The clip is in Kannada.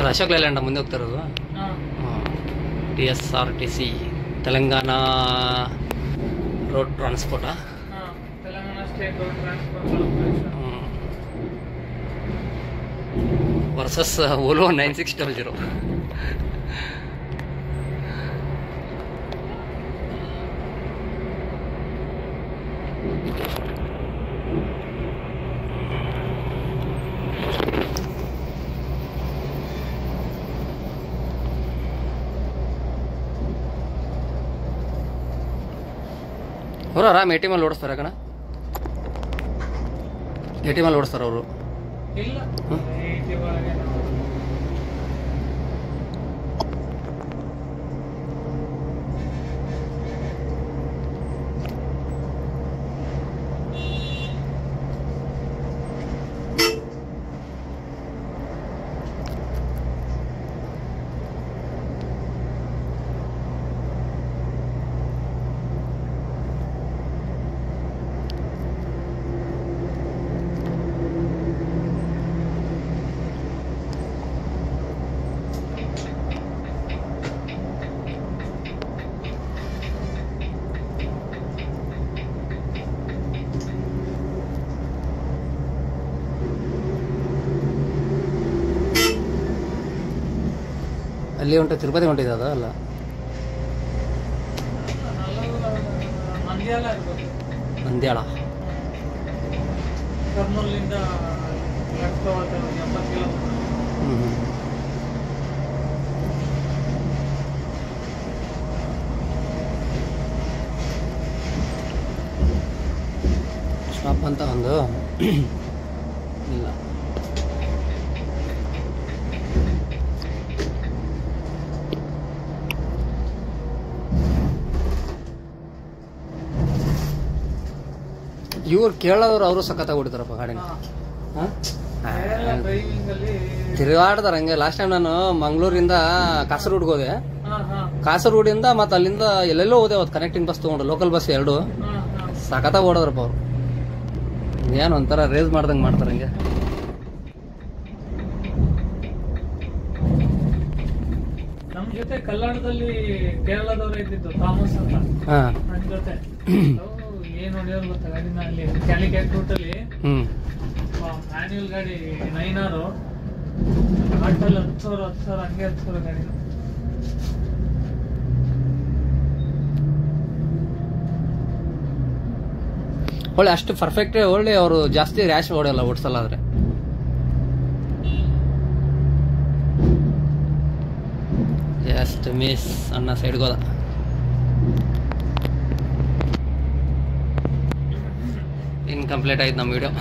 ಅದು ಅಶೋಕ್ ಲೇಲ್ಯಾಂಡ್ ಮುಂದೆ ಹೋಗ್ತಾ ಇರೋದು. TSRTC ತೆಲಂಗಾಣ ರೋಡ್ ಟ್ರಾನ್ಸ್ಪೋರ್ಟಾ? Telangana state road transport versus ಓಲೋ 9600. ಅವರು ಆರಾಮ್ ATM ಅಲ್ಲಿ ಓಡಿಸ್ತಾರೆ ಕಣ. ATM ಅಲ್ಲಿ ಓಡಿಸ್ತಾರೆ ಅವರು. ಇಲ್ಲ ಅಲ್ಲಿ ಹೊಂಟು ತಿರುಪತಿ ಹೊಂಟಿದೆ ಅದು ಅಲ್ಲ? ಮಂದ್ಯಾಳ ಕರ್ನೂಲಿಂದ 80 ಕಿಲೋಮೀಟರ್. ಸ್ಟಾಪ್ ಅಂತ ಒಂದು ಇಲ್ಲ. ಇವ್ರು ಕೇಳೋರು ಅವರು ಸಖತ್ತಾಗಿ ಹೊಡಿತಾರಪ್ಪ ಗಾಡಿನ. ತಿರುಗಾಡ್ತಾರ ಹಂಗೆ. ಲಾಸ್ಟ್ ಟೈಮ್ ನಾನು ಮಂಗಳೂರಿಂದ ಕಾಸರಗೋಡಿಗೆ ಹೋದೆ. ಕಾಸರಗೋಡಿಂದ ಮತ್ತೆ ಅಲ್ಲಿಂದ ಎಲ್ಲೆಲ್ಲೋ ಹೋದೆ. ಅವತ್ತು ಕನೆಕ್ಟಿಂಗ್ ಬಸ್ ತಗೊಂಡು, ಲೋಕಲ್ ಬಸ್ 2 ಸಖತ್ತಾಗಿ ಓಡೋದ್ರಪ್ಪ ಅವ್ರು. ಏನು ಒಂಥರ ರೇಸ್ ಮಾಡ್ದಂಗೆ ಮಾಡ್ತಾರೆ ಹಂಗೆ. ನಮ್ ಜೊತೆ ಕಲ್ಯಾಣದಲ್ಲಿ ಕೇರಳದವ್ರು ಇದ್ದಿದ್ದು ಥಾಮಸ್ ಅಂತ. ನನ್ನ ಜೊತೆ ಏನ್ ಹೊಡೆಯೋರು ಗೊತ್ತಾ ಗಾಡಿನ ಅಲ್ಲಿ ಕ್ಯಾಲಿಕಟ್ ರೂಟ್ ಅಲ್ಲಿ. ಮ್ಯಾನ್ಯುಯಲ್ ಗಾಡಿ 9R ಆಟಲ್ಲಿ 10,000 ಹಂಗೆ 10,000 ಗಾಡಿ. ಒಳ್ಳೆ ಅಷ್ಟು ಪರ್ಫೆಕ್ಟ್. ಒಳ್ಳೆ ಅವರು ಜಾಸ್ತಿ ರ್ಯಾಶ್ ಹೊಡೆಯಲ್ಲ, ಓಡಿಸಲ್ಲ. ಆದ್ರೆ ಜಸ್ಟ್ ಮಿಸ್ ಅಣ್ಣ ಸೈಡ್ಗೆ ಹೋದ. ಇನ್ಕಂಪ್ಲೀಟ್ ಆಯ್ತು ನಮ್ಮ ವಿಡಿಯೋ.